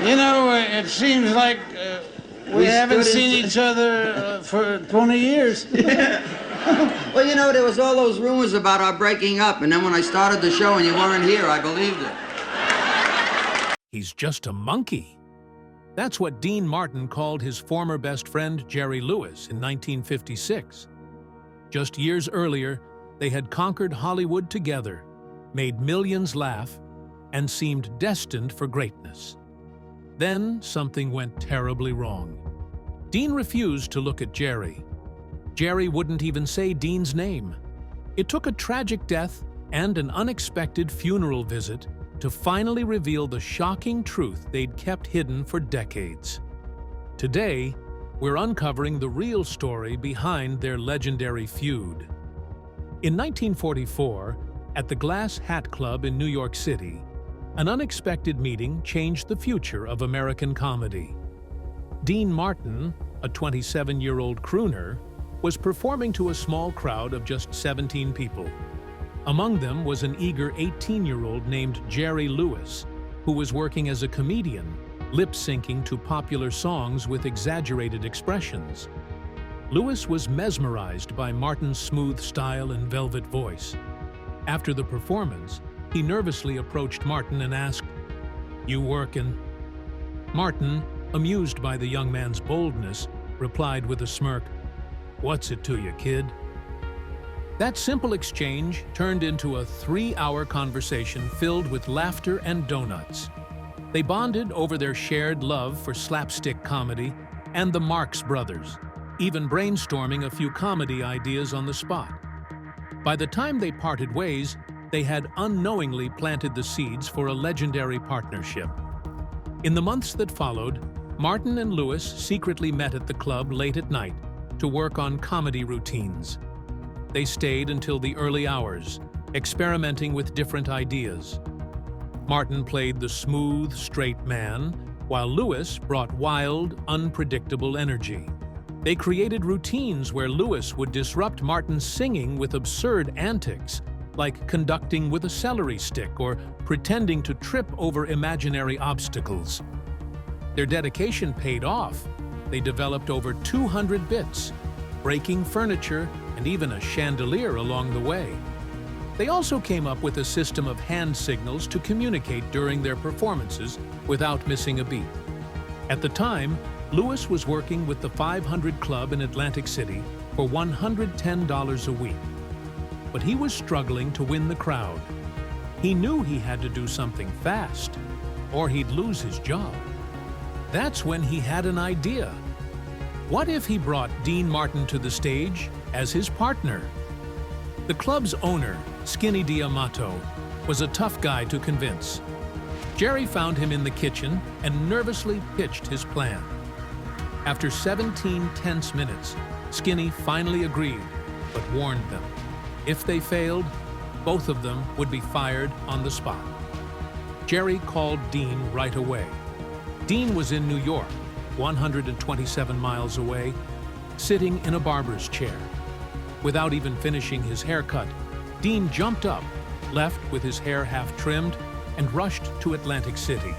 You know, it seems like we haven't seen each other for 20 years. Well, you know, there was all those rumors about our breaking up, and then when I started the show and you weren't here, I believed it. He's just a monkey. That's what Dean Martin called his former best friend Jerry Lewis in 1956. Just years earlier, they had conquered Hollywood together, made millions laugh, and seemed destined for greatness. Then something went terribly wrong. Dean refused to look at Jerry. Jerry wouldn't even say Dean's name. It took a tragic death and an unexpected funeral visit to finally reveal the shocking truth they'd kept hidden for decades. Today, we're uncovering the real story behind their legendary feud. In 1944, at the Glass Hat Club in New York City, an unexpected meeting changed the future of American comedy. Dean Martin, a 27-year-old crooner, was performing to a small crowd of just 17 people. Among them was an eager 18-year-old named Jerry Lewis, who was working as a comedian, lip-syncing to popular songs with exaggerated expressions. Lewis was mesmerized by Martin's smooth style and velvet voice. After the performance, he nervously approached Martin and asked, "You workin'?" Martin, amused by the young man's boldness, replied with a smirk, "What's it to you, kid?" That simple exchange turned into a 3-hour conversation filled with laughter and donuts. They bonded over their shared love for slapstick comedy and the Marx Brothers, even brainstorming a few comedy ideas on the spot. By the time they parted ways, they had unknowingly planted the seeds for a legendary partnership. In the months that followed, Martin and Lewis secretly met at the club late at night to work on comedy routines. They stayed until the early hours, experimenting with different ideas. Martin played the smooth, straight man, while Lewis brought wild, unpredictable energy. They created routines where Lewis would disrupt Martin's singing with absurd antics, like conducting with a celery stick or pretending to trip over imaginary obstacles. Their dedication paid off. They developed over 200 bits, breaking furniture and even a chandelier along the way. They also came up with a system of hand signals to communicate during their performances without missing a beat. At the time, Lewis was working with the 500 Club in Atlantic City for $110 a week. But he was struggling to win the crowd. He knew he had to do something fast, or he'd lose his job. That's when he had an idea. What if he brought Dean Martin to the stage as his partner? The club's owner, Skinny D'Amato, was a tough guy to convince. Jerry found him in the kitchen and nervously pitched his plan. After 17 tense minutes, Skinny finally agreed, but warned them. If they failed, both of them would be fired on the spot. Jerry called Dean right away. Dean was in New York, 127 miles away, sitting in a barber's chair. Without even finishing his haircut, Dean jumped up, left with his hair half trimmed, and rushed to Atlantic City.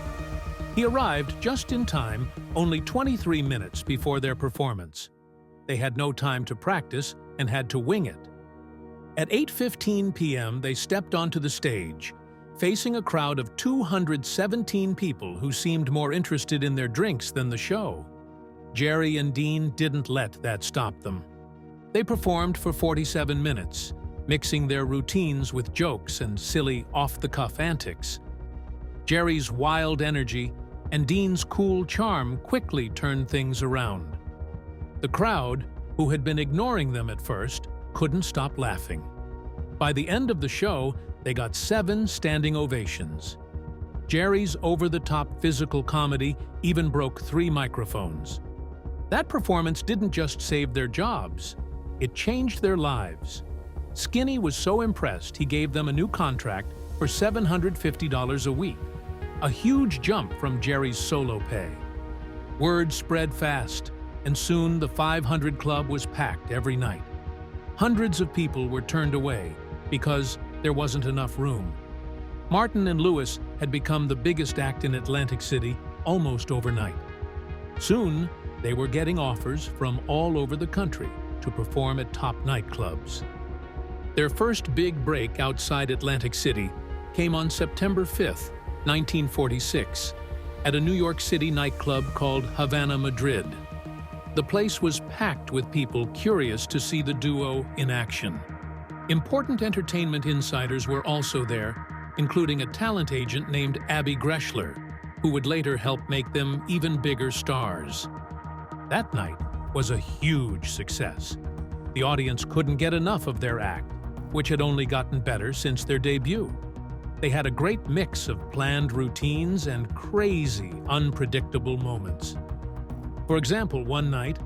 He arrived just in time, only 23 minutes before their performance. They had no time to practice and had to wing it. At 8:15 p.m., they stepped onto the stage, facing a crowd of 217 people who seemed more interested in their drinks than the show. Jerry and Dean didn't let that stop them. They performed for 47 minutes, mixing their routines with jokes and silly off-the-cuff antics. Jerry's wild energy and Dean's cool charm quickly turned things around. The crowd, who had been ignoring them at first, couldn't stop laughing. By the end of the show, they got 7 standing ovations. Jerry's over-the-top physical comedy even broke 3 microphones. That performance didn't just save their jobs, it changed their lives. Skinny was so impressed he gave them a new contract for $750 a week, a huge jump from Jerry's solo pay. Word spread fast, and soon the 500 Club was packed every night. Hundreds of people were turned away because there wasn't enough room. Martin and Lewis had become the biggest act in Atlantic City almost overnight. Soon, they were getting offers from all over the country to perform at top nightclubs. Their first big break outside Atlantic City came on September 5, 1946, at a New York City nightclub called Havana Madrid. The place was packed with people curious to see the duo in action. Important entertainment insiders were also there, including a talent agent named Abby Greshler, who would later help make them even bigger stars. That night was a huge success. The audience couldn't get enough of their act, which had only gotten better since their debut. They had a great mix of planned routines and crazy, unpredictable moments. For example, one night,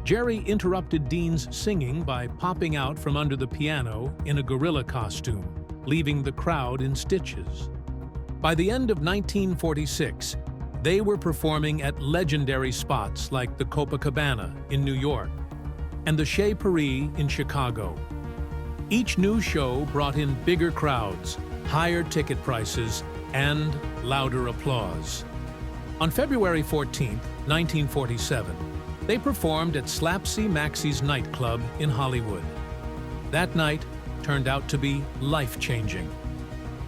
Jerry interrupted Dean's singing by popping out from under the piano in a gorilla costume, leaving the crowd in stitches. By the end of 1946, they were performing at legendary spots like the Copacabana in New York and the Chez Paris in Chicago. Each new show brought in bigger crowds, higher ticket prices, and louder applause. On February 14, 1947, they performed at Slapsy Maxie's nightclub in Hollywood. That night turned out to be life-changing.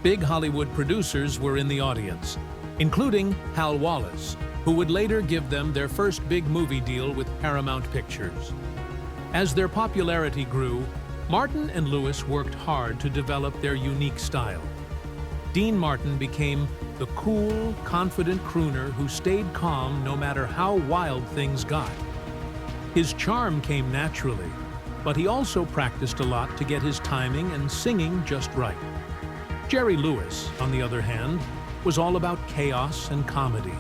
Big Hollywood producers were in the audience, including Hal Wallace, who would later give them their first big movie deal with Paramount Pictures. As their popularity grew, Martin and Lewis worked hard to develop their unique style. Dean Martin became the cool, confident crooner who stayed calm no matter how wild things got. His charm came naturally, but he also practiced a lot to get his timing and singing just right. Jerry Lewis, on the other hand, was all about chaos and comedy.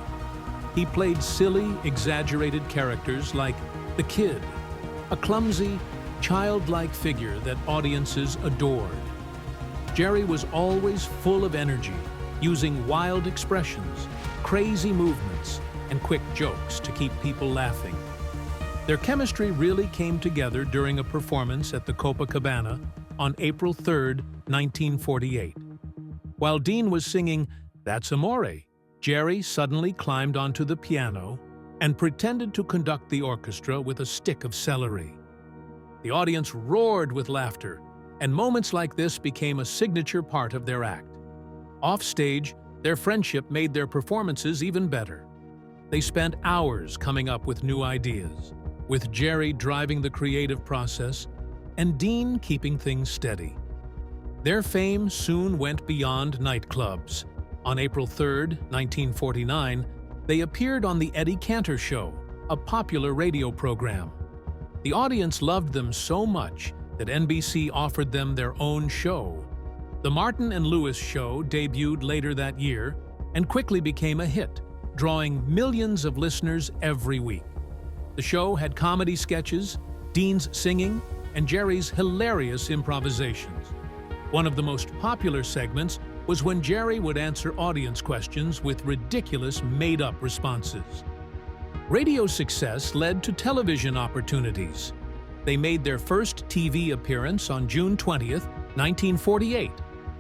He played silly, exaggerated characters like the Kid, a clumsy, childlike figure that audiences adored. Jerry was always full of energy, using wild expressions, crazy movements, and quick jokes to keep people laughing. Their chemistry really came together during a performance at the Copacabana on April 3, 1948. While Dean was singing "That's Amore," Jerry suddenly climbed onto the piano and pretended to conduct the orchestra with a stick of celery. The audience roared with laughter, and moments like this became a signature part of their act. Offstage, their friendship made their performances even better. They spent hours coming up with new ideas, with Jerry driving the creative process and Dean keeping things steady. Their fame soon went beyond nightclubs. On April 3, 1949, they appeared on The Eddie Cantor Show, a popular radio program. The audience loved them so much that NBC offered them their own show. The Martin and Lewis Show debuted later that year and quickly became a hit, drawing millions of listeners every week. The show had comedy sketches, Dean's singing, and Jerry's hilarious improvisations. One of the most popular segments was when Jerry would answer audience questions with ridiculous, made-up responses. Radio success led to television opportunities. They made their first TV appearance on June 20, 1948,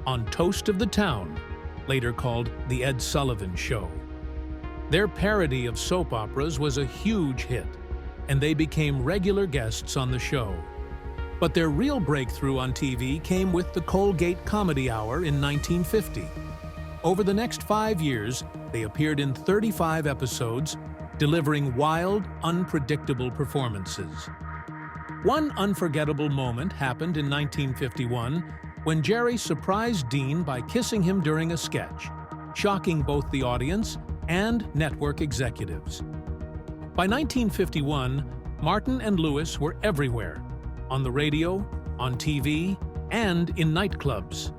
on Toast of the Town, later called The Ed Sullivan Show. Their parody of soap operas was a huge hit, and they became regular guests on the show. But their real breakthrough on TV came with the Colgate Comedy Hour in 1950. Over the next 5 years, they appeared in 35 episodes, delivering wild, unpredictable performances. One unforgettable moment happened in 1951 when Jerry surprised Dean by kissing him during a sketch, shocking both the audience and network executives. By 1951, Martin and Lewis were everywhere, on the radio, on TV, and in nightclubs.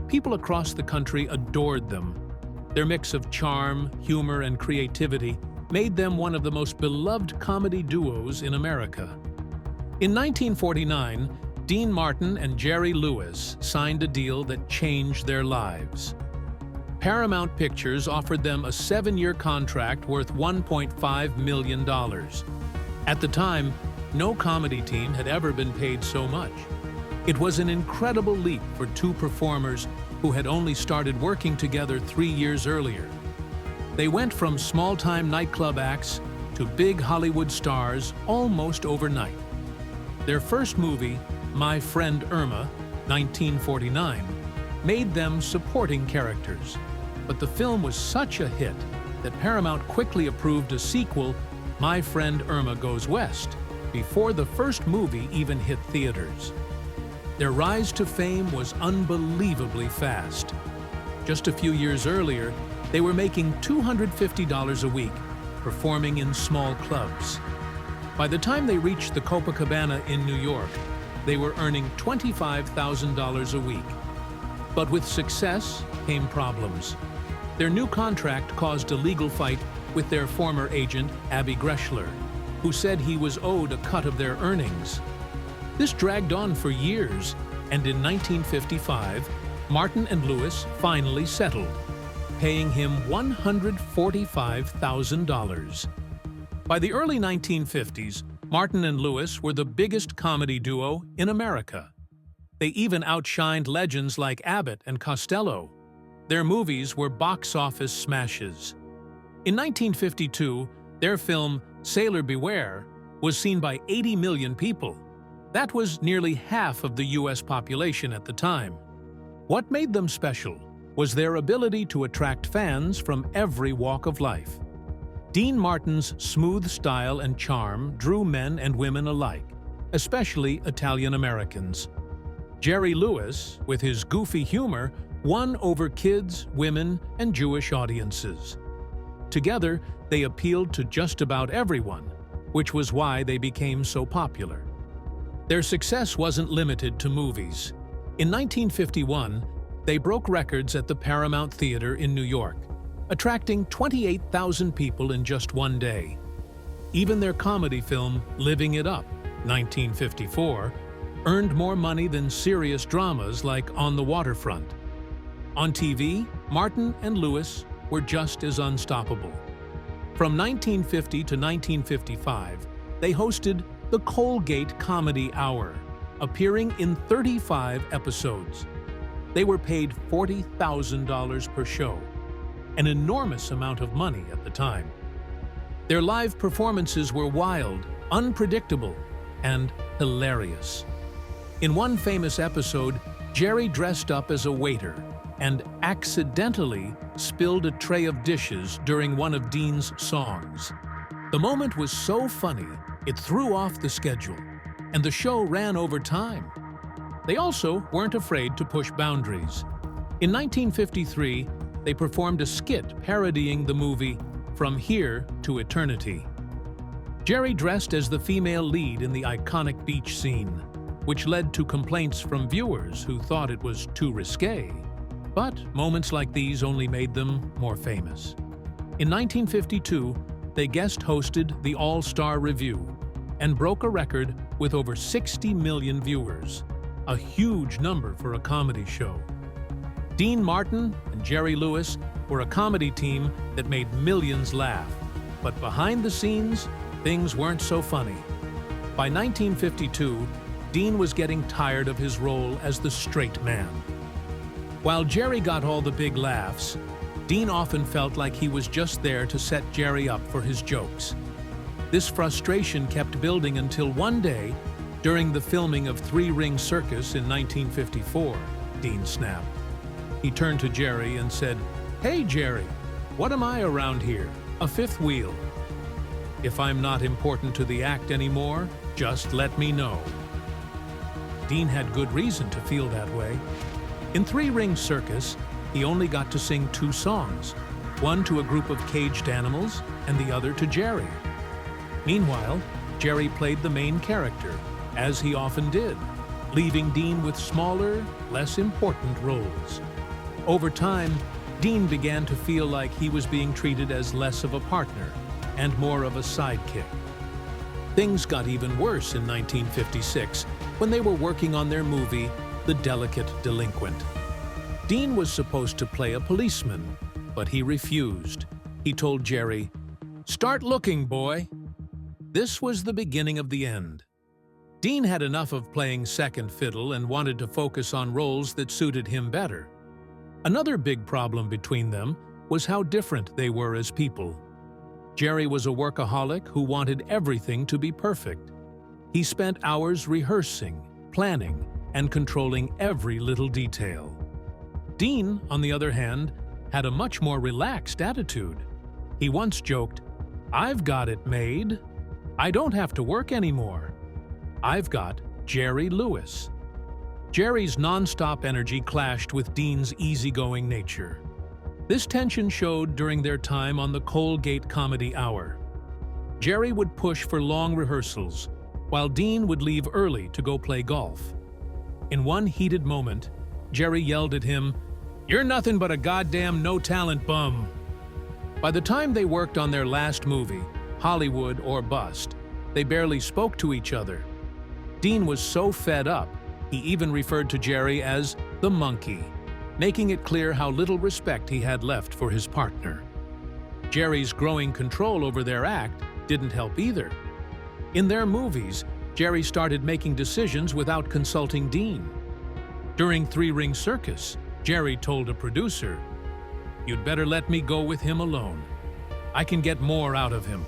People across the country adored them. Their mix of charm, humor, and creativity made them one of the most beloved comedy duos in America. In 1949, Dean Martin and Jerry Lewis signed a deal that changed their lives. Paramount Pictures offered them a 7-year contract worth $1.5 million. At the time, no comedy team had ever been paid so much. It was an incredible leap for two performers who had only started working together 3 years earlier. They went from small-time nightclub acts to big Hollywood stars almost overnight. Their first movie, My Friend Irma, 1949, made them supporting characters. But the film was such a hit that Paramount quickly approved a sequel, My Friend Irma Goes West, before the first movie even hit theaters. Their rise to fame was unbelievably fast. Just a few years earlier, they were making $250 a week, performing in small clubs. By the time they reached the Copacabana in New York, they were earning $25,000 a week. But with success came problems. Their new contract caused a legal fight with their former agent, Abby Greshler, who said he was owed a cut of their earnings. This dragged on for years, and in 1955, Martin and Lewis finally settled, paying him $145,000. By the early 1950s, Martin and Lewis were the biggest comedy duo in America. They even outshined legends like Abbott and Costello. Their movies were box office smashes. In 1952, their film Sailor Beware was seen by 80 million people. That was nearly half of the U.S. population at the time. What made them special was their ability to attract fans from every walk of life. Dean Martin's smooth style and charm drew men and women alike, especially Italian Americans. Jerry Lewis, with his goofy humor, won over kids, women, and Jewish audiences. Together, they appealed to just about everyone, which was why they became so popular. Their success wasn't limited to movies. In 1951, they broke records at the Paramount Theater in New York, attracting 28,000 people in just one day. Even their comedy film, Living It Up, 1954, earned more money than serious dramas like On the Waterfront. On TV, Martin and Lewis were just as unstoppable. From 1950 to 1955, they hosted the Colgate Comedy Hour, appearing in 35 episodes. They were paid $40,000 per show, an enormous amount of money at the time. Their live performances were wild, unpredictable, and hilarious. In one famous episode, Jerry dressed up as a waiter and accidentally spilled a tray of dishes during one of Dean's songs. The moment was so funny, it threw off the schedule, and the show ran over time. They also weren't afraid to push boundaries. In 1953, they performed a skit parodying the movie From Here to Eternity. Jerry dressed as the female lead in the iconic beach scene, which led to complaints from viewers who thought it was too risque. But moments like these only made them more famous. In 1952, they guest-hosted the All-Star Review and broke a record with over 60 million viewers, a huge number for a comedy show. Dean Martin and Jerry Lewis were a comedy team that made millions laugh, but behind the scenes, things weren't so funny. By 1952, Dean was getting tired of his role as the straight man. While Jerry got all the big laughs, Dean often felt like he was just there to set Jerry up for his jokes. This frustration kept building until one day, during the filming of Three Ring Circus in 1954, Dean snapped. He turned to Jerry and said, "Hey Jerry, what am I around here? A fifth wheel? If I'm not important to the act anymore, just let me know." Dean had good reason to feel that way. In Three Ring Circus, he only got to sing 2 songs, one to a group of caged animals and the other to Jerry. Meanwhile, Jerry played the main character, as he often did, leaving Dean with smaller, less important roles. Over time, Dean began to feel like he was being treated as less of a partner and more of a sidekick. Things got even worse in 1956 when they were working on their movie, The Delicate Delinquent. Dean was supposed to play a policeman, but he refused. He told Jerry, "Start looking, boy." This was the beginning of the end. Dean had enough of playing second fiddle and wanted to focus on roles that suited him better. Another big problem between them was how different they were as people. Jerry was a workaholic who wanted everything to be perfect. He spent hours rehearsing, planning, and controlling every little detail. Dean, on the other hand, had a much more relaxed attitude. He once joked, "I've got it made. I don't have to work anymore. I've got Jerry Lewis." Jerry's non-stop energy clashed with Dean's easygoing nature. This tension showed during their time on the Colgate Comedy Hour. Jerry would push for long rehearsals, while Dean would leave early to go play golf. In one heated moment, Jerry yelled at him, "You're nothing but a goddamn no-talent bum." By the time they worked on their last movie, Hollywood or Bust, they barely spoke to each other. Dean was so fed up, he even referred to Jerry as the monkey, making it clear how little respect he had left for his partner. Jerry's growing control over their act didn't help either. In their movies, Jerry started making decisions without consulting Dean. During Three Ring Circus, Jerry told a producer, "You'd better let me go with him alone. I can get more out of him."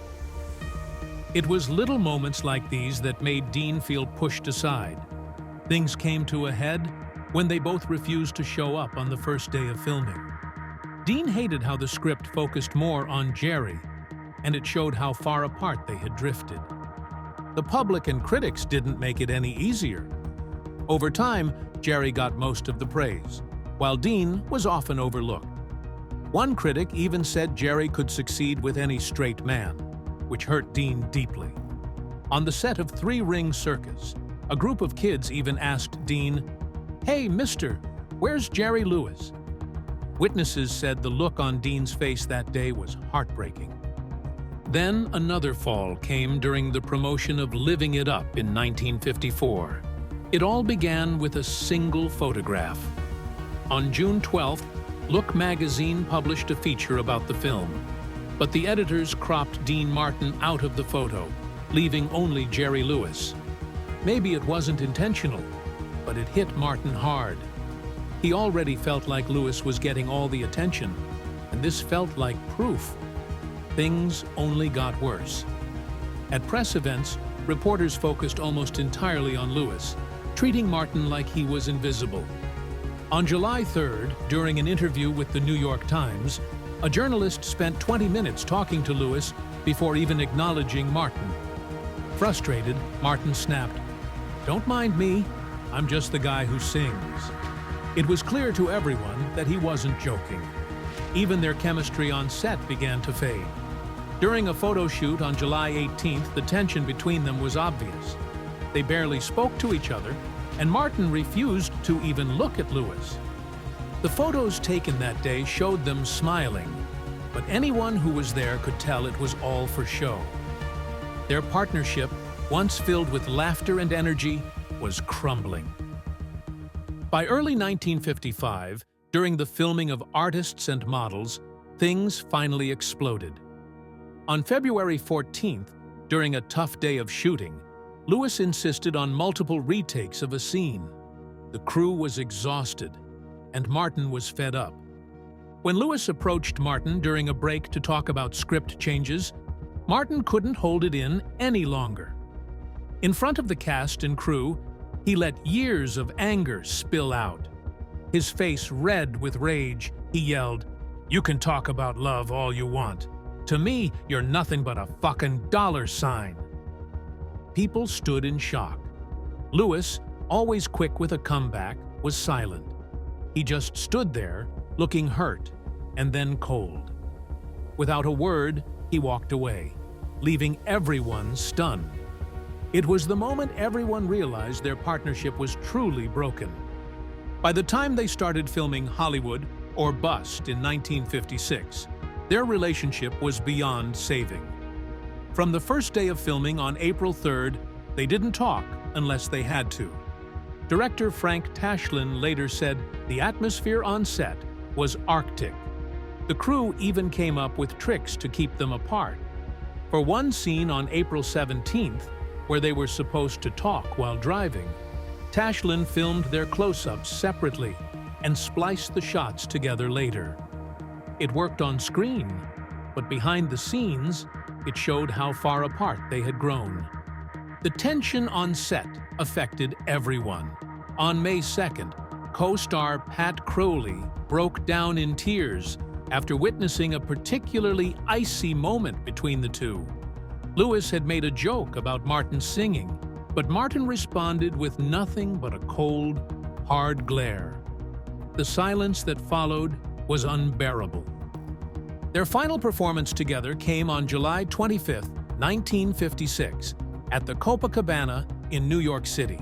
It was little moments like these that made Dean feel pushed aside. Things came to a head when they both refused to show up on the first day of filming. Dean hated how the script focused more on Jerry, and it showed how far apart they had drifted. The public and critics didn't make it any easier. Over time, Jerry got most of the praise, while Dean was often overlooked. One critic even said Jerry could succeed with any straight man, which hurt Dean deeply. On the set of Three Ring Circus, a group of kids even asked Dean, "Hey, mister, where's Jerry Lewis?" Witnesses said the look on Dean's face that day was heartbreaking. Then another fall came during the promotion of Living It Up in 1954. It all began with a single photograph. On June 12th, Look magazine published a feature about the film, but the editors cropped Dean Martin out of the photo, leaving only Jerry Lewis. Maybe it wasn't intentional, but it hit Martin hard. He already felt like Lewis was getting all the attention, and this felt like proof. Things only got worse. At press events, reporters focused almost entirely on Lewis, treating Martin like he was invisible. On July 3rd, during an interview with the New York Times, a journalist spent 20 minutes talking to Lewis before even acknowledging Martin. Frustrated, Martin snapped, "Don't mind me, I'm just the guy who sings." It was clear to everyone that he wasn't joking. Even their chemistry on set began to fade. During a photo shoot on July 18th, the tension between them was obvious. They barely spoke to each other, and Martin refused to even look at Lewis. The photos taken that day showed them smiling, but anyone who was there could tell it was all for show. Their partnership, once filled with laughter and energy, was crumbling. By early 1955, during the filming of Artists and Models, things finally exploded. On February 14th, during a tough day of shooting, Lewis insisted on multiple retakes of a scene. The crew was exhausted, and Martin was fed up. When Lewis approached Martin during a break to talk about script changes, Martin couldn't hold it in any longer. In front of the cast and crew, he let years of anger spill out. His face red with rage, he yelled, "You can talk about love all you want. To me, you're nothing but a fucking $sign." People stood in shock. Lewis, always quick with a comeback, was silent. He just stood there, looking hurt, and then cold. Without a word, he walked away, leaving everyone stunned. It was the moment everyone realized their partnership was truly broken. By the time they started filming Hollywood or Bust in 1956, their relationship was beyond saving. From the first day of filming on April 3rd, they didn't talk unless they had to. Director Frank Tashlin later said the atmosphere on set was Arctic. The crew even came up with tricks to keep them apart. For one scene on April 17th, where they were supposed to talk while driving, Tashlin filmed their close-ups separately and spliced the shots together later. It worked on screen, but behind the scenes, it showed how far apart they had grown. The tension on set affected everyone. On May 2nd, co-star Pat Crowley broke down in tears after witnessing a particularly icy moment between the two. Lewis had made a joke about Martin singing, but Martin responded with nothing but a cold, hard glare. The silence that followed was unbearable. Their final performance together came on July 25, 1956, at the Copacabana in New York City.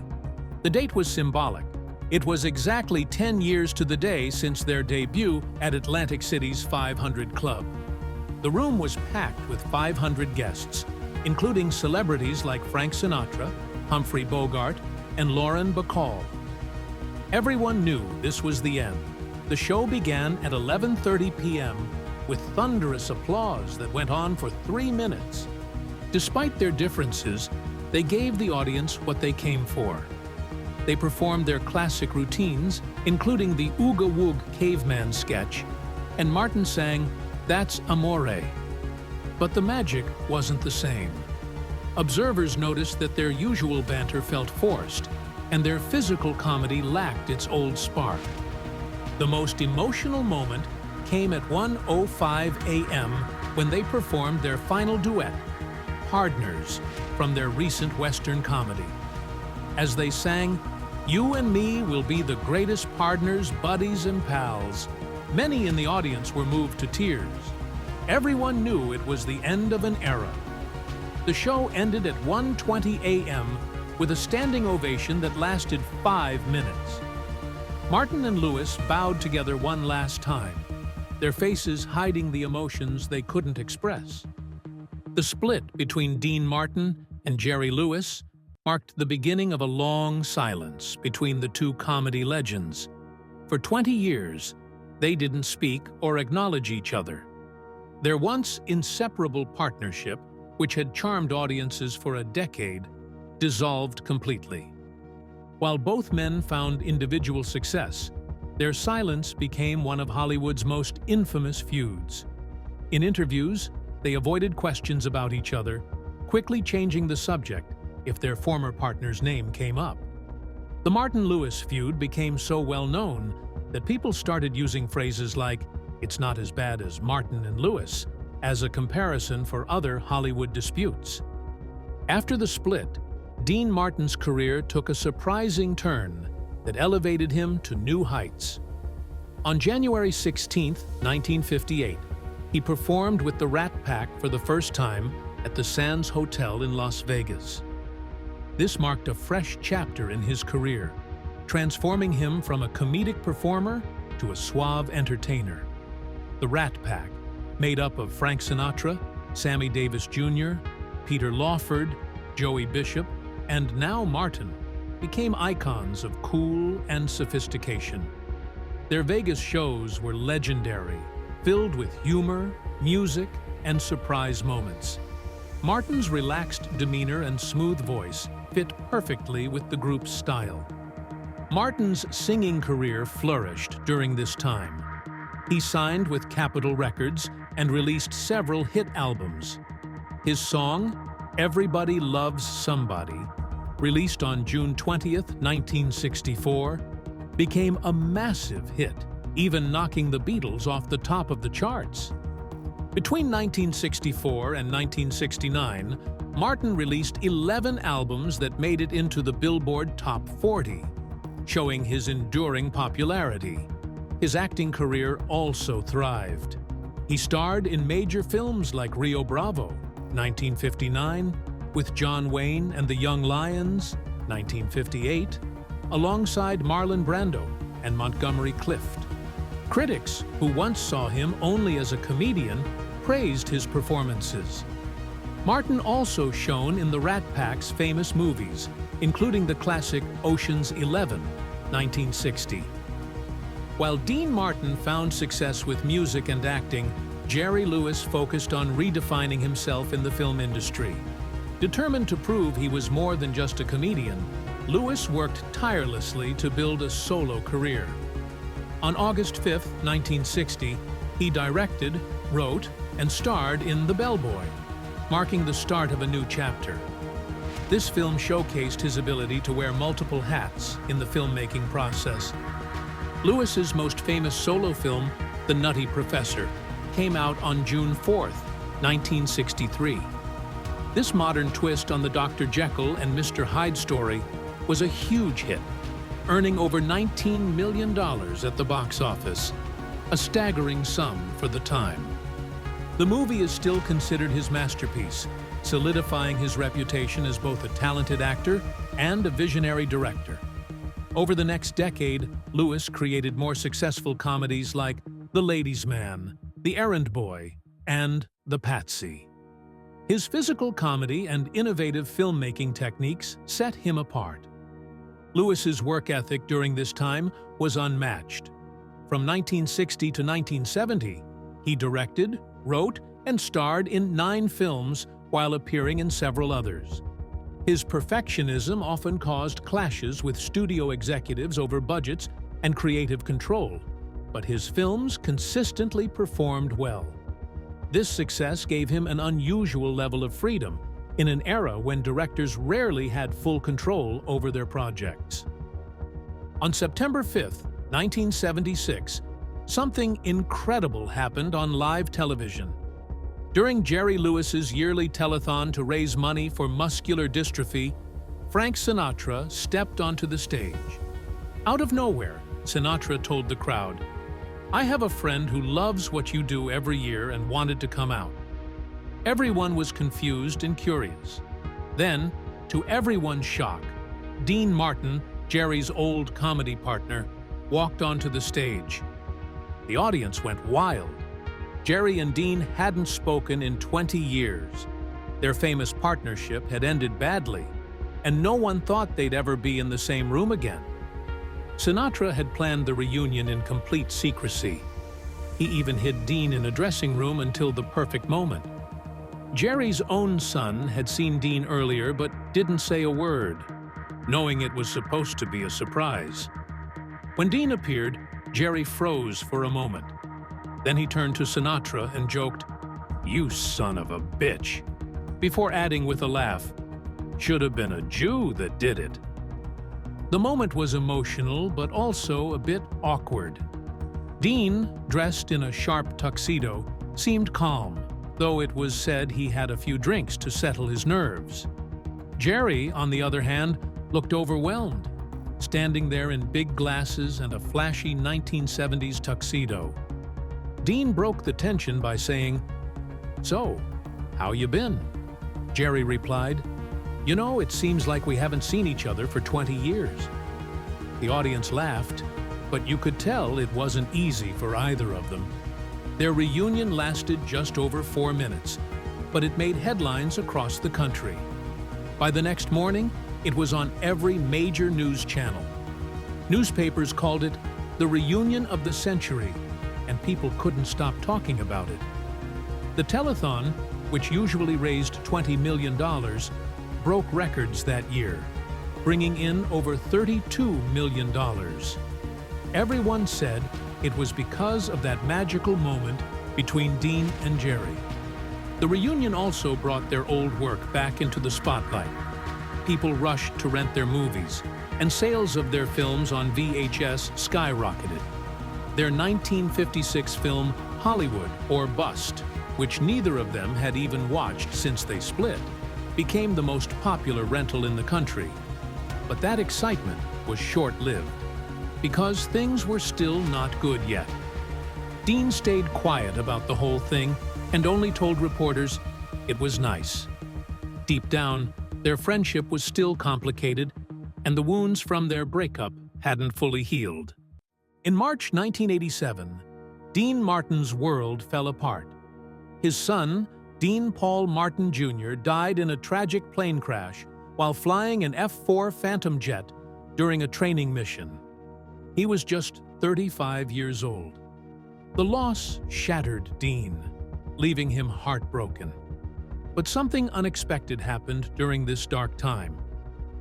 The date was symbolic. It was exactly 10 years to the day since their debut at Atlantic City's 500 Club. The room was packed with 500 guests, including celebrities like Frank Sinatra, Humphrey Bogart, and Lauren Bacall. Everyone knew this was the end. The show began at 11:30 p.m. with thunderous applause that went on for 3 minutes. Despite their differences, they gave the audience what they came for. They performed their classic routines, including the Ooga Woog caveman sketch, and Martin sang, "That's Amore." But the magic wasn't the same. Observers noticed that their usual banter felt forced, and their physical comedy lacked its old spark. The most emotional moment came at 1:05 a.m. when they performed their final duet, Partners, from their recent Western comedy. As they sang, "You and me will be the greatest partners, buddies, and pals," many in the audience were moved to tears. Everyone knew it was the end of an era. The show ended at 1:20 a.m. with a standing ovation that lasted 5 minutes. Martin and Lewis bowed together one last time, their faces hiding the emotions they couldn't express. The split between Dean Martin and Jerry Lewis marked the beginning of a long silence between the two comedy legends. For 20 years, they didn't speak or acknowledge each other. Their once inseparable partnership, which had charmed audiences for a decade, dissolved completely. While both men found individual success, their silence became one of Hollywood's most infamous feuds. In interviews, they avoided questions about each other, quickly changing the subject if their former partner's name came up. The Martin-Lewis feud became so well known that people started using phrases like, "It's not as bad as Martin and Lewis," as a comparison for other Hollywood disputes. After the split, Dean Martin's career took a surprising turn that elevated him to new heights. On January 16, 1958, he performed with the Rat Pack for the first time at the Sands Hotel in Las Vegas. This marked a fresh chapter in his career, transforming him from a comedic performer to a suave entertainer. The Rat Pack, made up of Frank Sinatra, Sammy Davis Jr., Peter Lawford, Joey Bishop, and now Martin, became icons of cool and sophistication. Their Vegas shows were legendary, filled with humor, music, and surprise moments. Martin's relaxed demeanor and smooth voice fit perfectly with the group's style. Martin's singing career flourished during this time. He signed with Capitol Records and released several hit albums. His song, "Everybody Loves Somebody," released on June 20, 1964, became a massive hit, even knocking the Beatles off the top of the charts. Between 1964 and 1969, Martin released 11 albums that made it into the Billboard Top 40, showing his enduring popularity. His acting career also thrived. He starred in major films like Rio Bravo, 1959, with John Wayne and the Young Lions, 1958, alongside Marlon Brando and Montgomery Clift. Critics, who once saw him only as a comedian, praised his performances. Martin also shone in the Rat Pack's famous movies, including the classic Ocean's 11, 1960. While Dean Martin found success with music and acting, Jerry Lewis focused on redefining himself in the film industry. Determined to prove he was more than just a comedian, Lewis worked tirelessly to build a solo career. On August 5, 1960, He directed, wrote, and starred in The Bellboy, marking the start of a new chapter. This film showcased his ability to wear multiple hats in the filmmaking process. Lewis's most famous solo film, The Nutty Professor, came out on June 4, 1963. This modern twist on the Dr. Jekyll and Mr. Hyde story was a huge hit, earning over $19 million at the box office, a staggering sum for the time. The movie is still considered his masterpiece, solidifying his reputation as both a talented actor and a visionary director. Over the next decade, Lewis created more successful comedies like The Ladies' Man, The Errand Boy, and The Patsy. His physical comedy and innovative filmmaking techniques set him apart. Lewis's work ethic during this time was unmatched. From 1960 to 1970, he directed, wrote, and starred in 9 films while appearing in several others. His perfectionism often caused clashes with studio executives over budgets and creative control, but his films consistently performed well. This success gave him an unusual level of freedom in an era when directors rarely had full control over their projects. On September 5, 1976, something incredible happened on live television. During Jerry Lewis's yearly telethon to raise money for muscular dystrophy, Frank Sinatra stepped onto the stage. Out of nowhere, Sinatra told the crowd, "I have a friend who loves what you do every year and wanted to come out." Everyone was confused and curious. Then, to everyone's shock, Dean Martin, Jerry's old comedy partner, walked onto the stage. The audience went wild. Jerry and Dean hadn't spoken in 20 years. Their famous partnership had ended badly, and no one thought they'd ever be in the same room again. Sinatra had planned the reunion in complete secrecy. He even hid Dean in a dressing room until the perfect moment. Jerry's own son had seen Dean earlier but didn't say a word, knowing it was supposed to be a surprise. When Dean appeared, Jerry froze for a moment. Then he turned to Sinatra and joked, "You son of a bitch," before adding with a laugh, "Should have been a Jew that did it." The moment was emotional, but also a bit awkward. Dean, dressed in a sharp tuxedo, seemed calm, though it was said he had a few drinks to settle his nerves. Jerry, on the other hand, looked overwhelmed, standing there in big glasses and a flashy 1970s tuxedo. Dean broke the tension by saying, "So, how you been?" Jerry replied, "You know, it seems like we haven't seen each other for 20 years." The audience laughed, but you could tell it wasn't easy for either of them. Their reunion lasted just over 4 minutes, but it made headlines across the country. By the next morning, it was on every major news channel. Newspapers called it the reunion of the century, and people couldn't stop talking about it. The telethon, which usually raised $20 million, broke records that year, bringing in over $32 million. Everyone said it was because of that magical moment between Dean and Jerry. The reunion also brought their old work back into the spotlight. People rushed to rent their movies, and sales of their films on VHS skyrocketed. Their 1956 film Hollywood or Bust, which neither of them had even watched since they split, became the most popular rental in the country. But that excitement was short-lived, because things were still not good yet. Dean stayed quiet about the whole thing and only told reporters it was nice. Deep down, their friendship was still complicated, and the wounds from their breakup hadn't fully healed. In March 1987, Dean Martin's world fell apart. His son, Dean Paul Martin Jr., died in a tragic plane crash while flying an F-4 Phantom jet during a training mission. He was just 35 years old. The loss shattered Dean, leaving him heartbroken. But something unexpected happened during this dark time.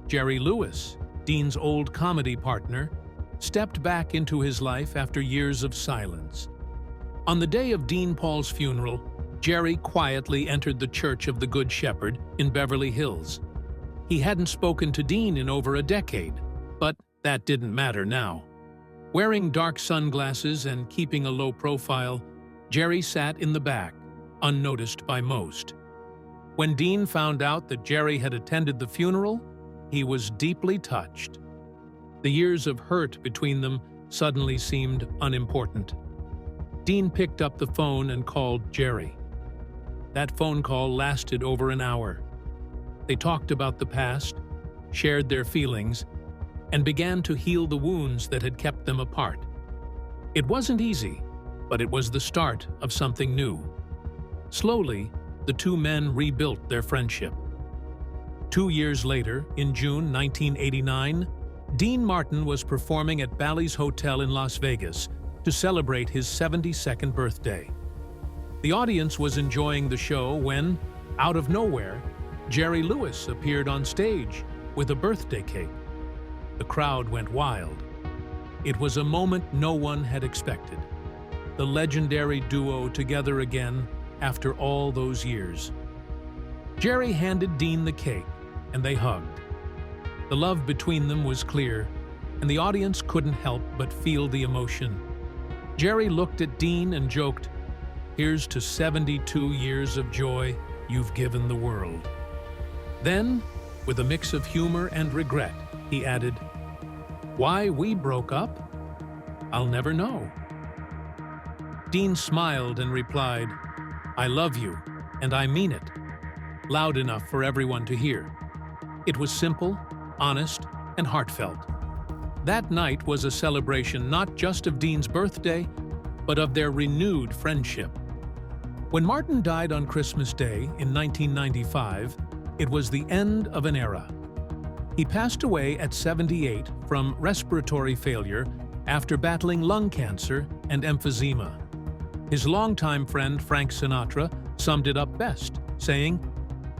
Jerry Lewis, Dean's old comedy partner, stepped back into his life after years of silence. On the day of Dean Paul's funeral, Jerry quietly entered the Church of the Good Shepherd in Beverly Hills. He hadn't spoken to Dean in over a decade, but that didn't matter now. Wearing dark sunglasses and keeping a low profile, Jerry sat in the back, unnoticed by most. When Dean found out that Jerry had attended the funeral, he was deeply touched. The years of hurt between them suddenly seemed unimportant. Dean picked up the phone and called Jerry. That phone call lasted over an hour. They talked about the past, shared their feelings, and began to heal the wounds that had kept them apart. It wasn't easy, but it was the start of something new. Slowly, the two men rebuilt their friendship. 2 years later, in June 1989, Dean Martin was performing at Bally's Hotel in Las Vegas to celebrate his 72nd birthday. The audience was enjoying the show when, out of nowhere, Jerry Lewis appeared on stage with a birthday cake. The crowd went wild. It was a moment no one had expected. The legendary duo together again after all those years. Jerry handed Dean the cake, and they hugged. The love between them was clear, and the audience couldn't help but feel the emotion. Jerry looked at Dean and joked, "Here's to 72 years of joy you've given the world." Then, with a mix of humor and regret, he added, "Why we broke up? I'll never know." Dean smiled and replied, "I love you, and I mean it," loud enough for everyone to hear. It was simple, honest, and heartfelt. That night was a celebration not just of Dean's birthday, but of their renewed friendship. When Martin died on Christmas Day in 1995, it was the end of an era. He passed away at 78 from respiratory failure after battling lung cancer and emphysema. His longtime friend Frank Sinatra summed it up best, saying,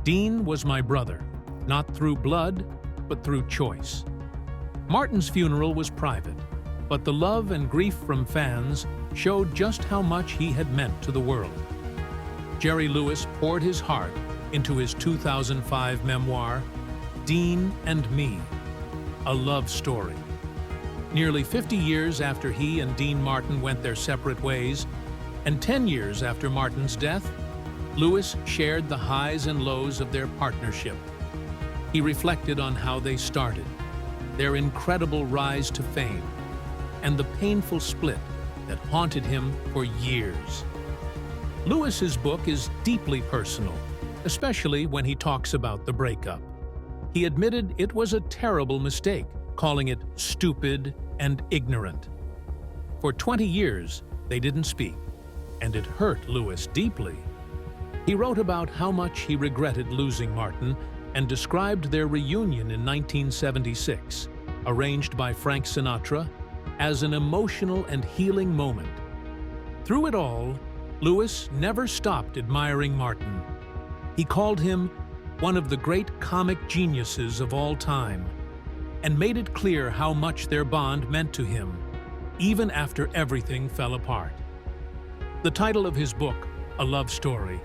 "Dean was my brother, not through blood, but through choice." Martin's funeral was private, but the love and grief from fans showed just how much he had meant to the world. Jerry Lewis poured his heart into his 2005 memoir, Dean and Me, a love story. Nearly 50 years after he and Dean Martin went their separate ways, and 10 years after Martin's death, Lewis shared the highs and lows of their partnership. He reflected on how they started, their incredible rise to fame, and the painful split that haunted him for years. Lewis's book is deeply personal, especially when he talks about the breakup. He admitted it was a terrible mistake, calling it stupid and ignorant. For 20 years, they didn't speak, and it hurt Lewis deeply. He wrote about how much he regretted losing Martin and described their reunion in 1976, arranged by Frank Sinatra, as an emotional and healing moment. Through it all, Lewis never stopped admiring Martin. He called him one of the great comic geniuses of all time, and made it clear how much their bond meant to him, even after everything fell apart. The title of his book, A Love Story,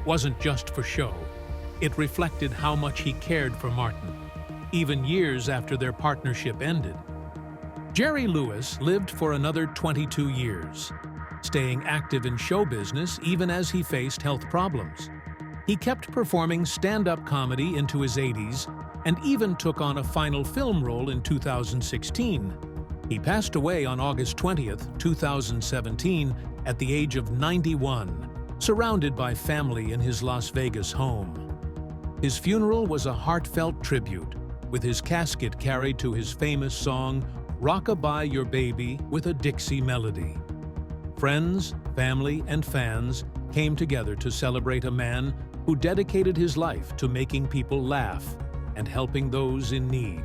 wasn't just for show. It reflected how much he cared for Martin, even years after their partnership ended. Jerry Lewis lived for another 22 years, staying active in show business even as he faced health problems. He kept performing stand-up comedy into his 80s and even took on a final film role in 2016. He passed away on August 20th, 2017, at the age of 91, surrounded by family in his Las Vegas home. His funeral was a heartfelt tribute, with his casket carried to his famous song, "Rock-a-Bye Your Baby" with a Dixie melody. Friends, family, and fans came together to celebrate a man who dedicated his life to making people laugh and helping those in need.